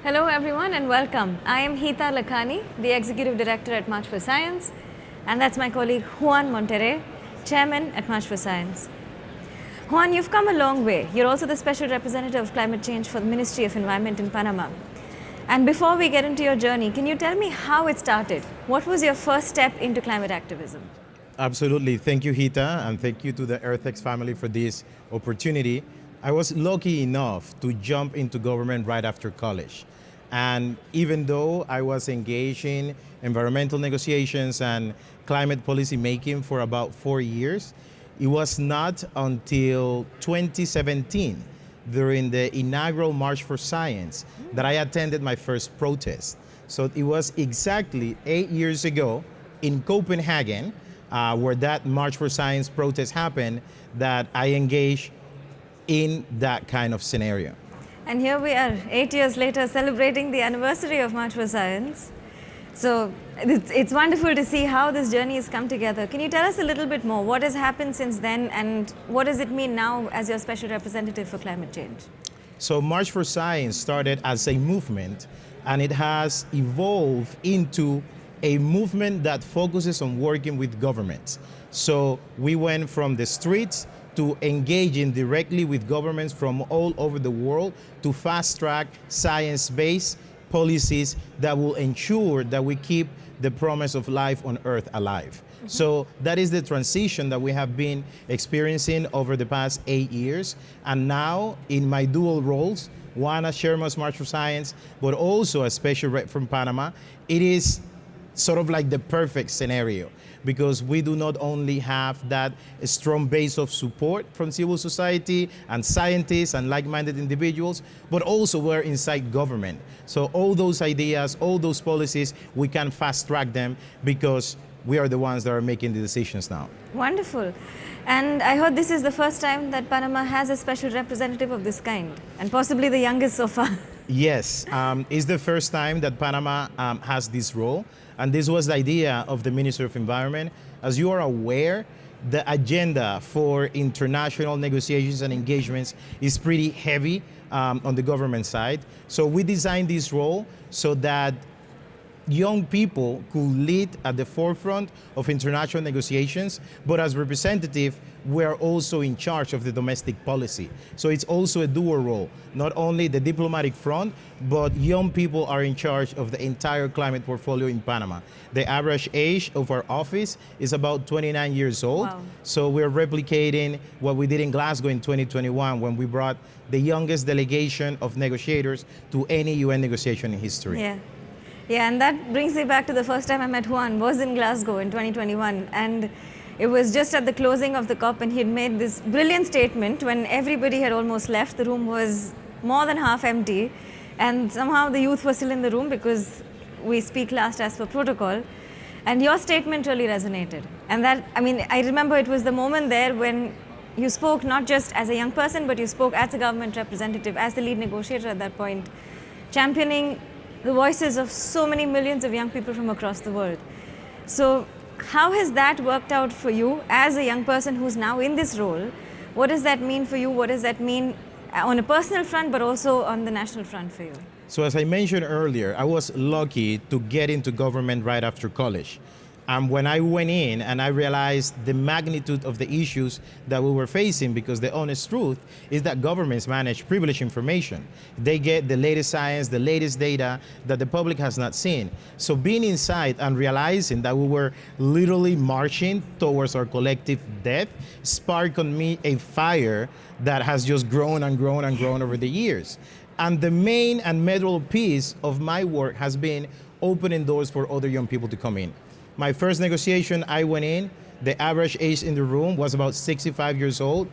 Hello everyone and welcome. I am Heeta Lakhani, the Executive Director at March for Science, and that's my colleague Juan Monterrey, Chairman at March for Science. Juan, you've come a long way. You're also the Special Representative of Climate Change for the Ministry of Environment in Panama. And before we get into your journey, can you tell me how it started? What was your first step into climate activism? Absolutely. Thank you, Heeta, and thank you to the EarthX family for this opportunity. I was lucky enough to jump into government right after college. And even though I was engaged in environmental negotiations and climate policy making for about 4 years, it was not until 2017, during the inaugural March for Science, that I attended my first protest. So it was exactly 8 years ago in Copenhagen, where that March for Science protest happened, that I engaged in that kind of scenario. And here we are, 8 years later, celebrating the anniversary of March for Science. So it's wonderful to see how this journey has come together. Can you tell us a little bit more? What has happened since then, and what does it mean now as your special representative for climate change? So March for Science started as a movement, and it has evolved into a movement that focuses on working with governments. So we went from the streets to engaging directly with governments from all over the world to fast-track science-based policies that will ensure that we keep the promise of life on Earth alive. So that is the transition that we have been experiencing over the past 8 years. And now, in my dual roles, one as chairman of March for Science, but also a special rep from Panama, it is sort of like the perfect scenario, because we do not only have that strong base of support from civil society and scientists and like-minded individuals, but also we're inside government. So all those ideas, all those policies, we can fast-track them because we are the ones that are making the decisions now. Wonderful. And I heard this is the first time that Panama has a special representative of this kind, and possibly the youngest so far. Yes, it's the first time that Panama has this role, and this was the idea of the Minister of Environment. As you are aware, the agenda for international negotiations and engagements is pretty heavy on the government side. So we designed this role so that young people could lead at the forefront of international negotiations, but as representative, we are also in charge of the domestic policy. So it's also a dual role, not only the diplomatic front, but young people are in charge of the entire climate portfolio in Panama. The average age of our office is about 29 years old. Wow. So we're replicating what we did in Glasgow in 2021 when we brought the youngest delegation of negotiators to any UN negotiation in history. Yeah, and that brings me back to the first time I met Juan, was in Glasgow in 2021. And it was just at the closing of the COP, and he had made this brilliant statement when everybody had almost left. The room was more than half empty. And somehow the youth were still in the room because we speak last as per protocol. And your statement really resonated. And that, I mean, I remember it was the moment there when you spoke not just as a young person, but you spoke as a government representative, as the lead negotiator at that point, championing the voices of so many millions of young people from across the world. So how has that worked out for you as a young person who's now in this role? What does that mean for you? What does that mean on a personal front, but also on the national front for you? So as I mentioned earlier, I was lucky to get into government right after college. And when I went in and I realized the magnitude of the issues that we were facing, because the honest truth is that governments manage privileged information. They get the latest science, the latest data that the public has not seen. So being inside and realizing that we were literally marching towards our collective death sparked on me a fire that has just grown and grown and grown over the years. And the main and medal piece of my work has been opening doors for other young people to come in. My first negotiation, I went in, the average age in the room was about 65 years old.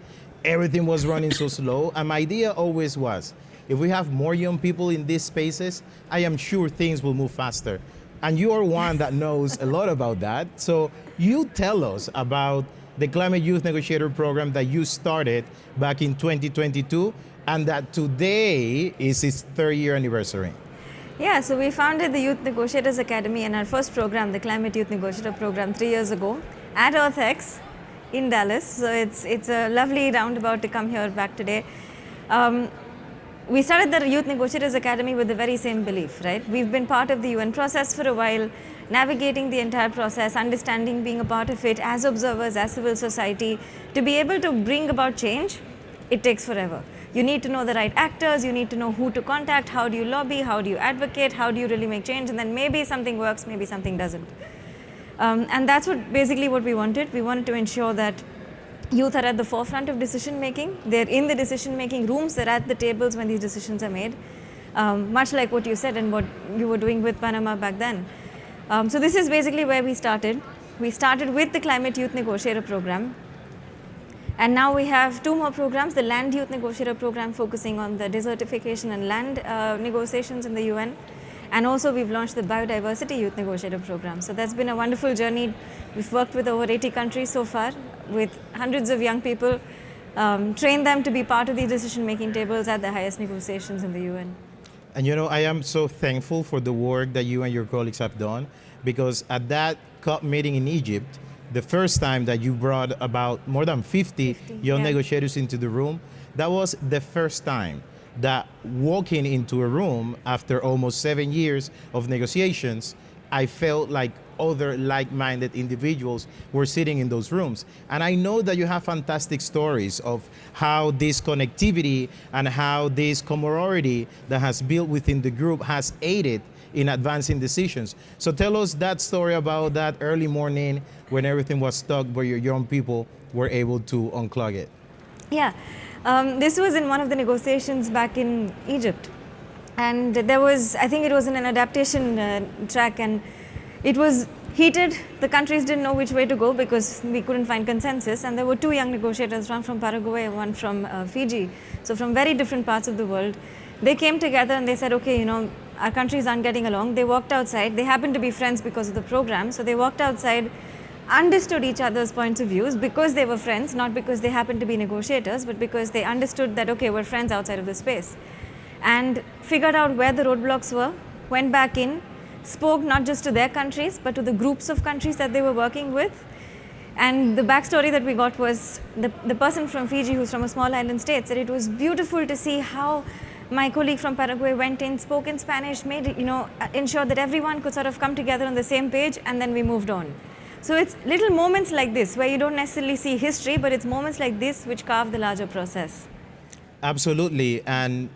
Everything was running so slow. And my idea always was, if we have more young people in these spaces, I am sure things will move faster. And you are one that knows a lot about that. So you tell us about the Climate Youth Negotiator program that you started back in 2022, and that today is its 3rd year anniversary. Yeah, so we founded the Youth Negotiators Academy and our first program, the Climate Youth Negotiator program, 3 years ago at EarthX in Dallas. So it's a lovely roundabout to come here back today. we started the Youth Negotiators Academy with the very same belief, right? We've been part of the UN process for a while, navigating the entire process, understanding, being a part of it as observers, as civil society. To be able to bring about change, it takes forever. You need to know the right actors, you need to know who to contact, how do you lobby, how do you advocate, how do you really make change, and then maybe something works, maybe something doesn't. And that's basically what we wanted. We wanted to ensure that youth are at the forefront of decision making. They're in the decision making rooms, they're at the tables when these decisions are made. Much like what you said and what you were doing with Panama back then. So this is basically where we started. We started with the Climate Youth Negotiator Program. And now we have 2 more programs, the Land Youth Negotiator Program focusing on the desertification and land negotiations in the UN. And also we've launched the Biodiversity Youth Negotiator Program. So that's been a wonderful journey. We've worked with over 80 countries so far with hundreds of young people, trained them to be part of these decision-making tables at the highest negotiations in the UN. And you know, I am so thankful for the work that you and your colleagues have done, because at that COP meeting in Egypt, the first time that you brought about more than 50 young negotiators into the room, that was the first time that walking into a room after almost 7 years of negotiations, I felt like other like-minded individuals were sitting in those rooms. And I know that you have fantastic stories of how this connectivity and how this camaraderie that has built within the group has aided in advancing decisions. So tell us that story about that early morning when everything was stuck, where your young people were able to unclog it. Yeah, this was in one of the negotiations back in Egypt. And there was, I think it was in an adaptation track, and it was heated. The countries didn't know which way to go because we couldn't find consensus. And there were 2 young negotiators, one from Paraguay, one from Fiji. So from very different parts of the world. They came together and they said, okay, you know, our countries aren't getting along. They walked outside. They happened to be friends because of the program. So they walked outside, understood each other's points of views because they were friends, not because they happened to be negotiators, but because they understood that, okay, we're friends outside of the space. And figured out where the roadblocks were, went back in, spoke not just to their countries, but to the groups of countries that they were working with. And the backstory that we got was the person from Fiji, who's from a small island state, said it was beautiful to see how my colleague from Paraguay went in, spoke in Spanish, made it, ensured that everyone could sort of come together on the same page, and then we moved on. So it's little moments like this where you don't necessarily see history, but it's moments like this which carve the larger process. Absolutely, and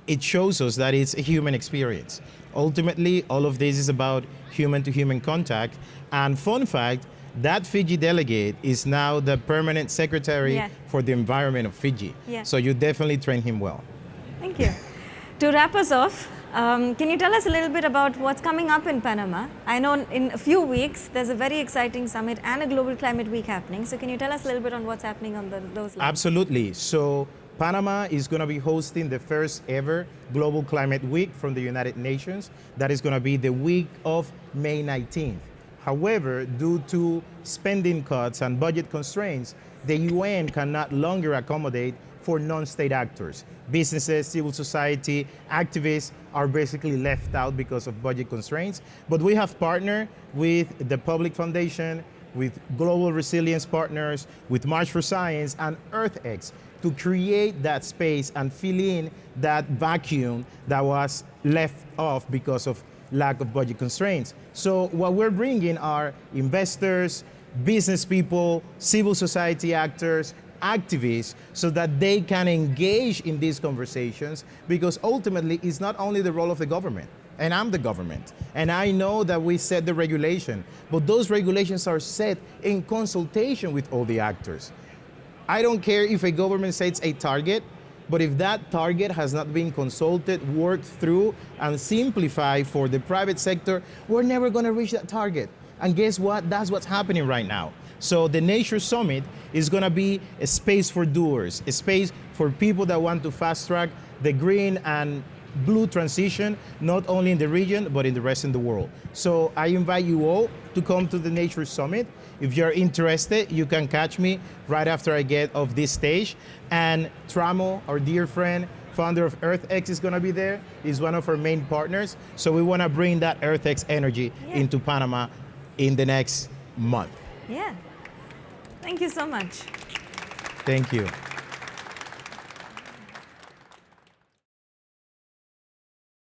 it shows us that it's a human experience. Ultimately, all of this is about human-to-human contact. And fun fact, that Fiji delegate is now the permanent secretary for the environment of Fiji. So you definitely trained him well. Thank you. To wrap us off, can you tell us a little bit about what's coming up in Panama? I know in a few weeks, there's a very exciting summit and a Global Climate Week happening. So can you tell us a little bit on what's happening on those lines? Absolutely. So Panama is going to be hosting the first ever Global Climate Week from the United Nations. That is going to be the week of May 19th. However, due to spending cuts and budget constraints, the UN cannot longer accommodate for non-state actors. Businesses, civil society, activists are basically left out because of budget constraints. But we have partnered with the Public Foundation, with Global Resilience Partners, with March for Science and EarthX to create that space and fill in that vacuum that was left off because of lack of budget constraints. So what we're bringing are investors, business people, civil society actors, activists, so that they can engage in these conversations, because ultimately it's not only the role of the government, and I'm the government, and I know that we set the regulation, but those regulations are set in consultation with all the actors. I don't care if a government sets a target, but if that target has not been consulted, worked through, and simplified for the private sector, we're never going to reach that target. And guess what? That's what's happening right now. So the Nature Summit is going to be a space for doers, a space for people that want to fast track the green and blue transition, not only in the region, but in the rest of the world. So I invite you all to come to the Nature Summit. If you're interested, you can catch me right after I get off this stage. And Tramo, our dear friend, founder of EarthX, is going to be there. He's one of our main partners. So we want to bring that EarthX energy into Panama in the next month. Yeah. Thank you so much. Thank you.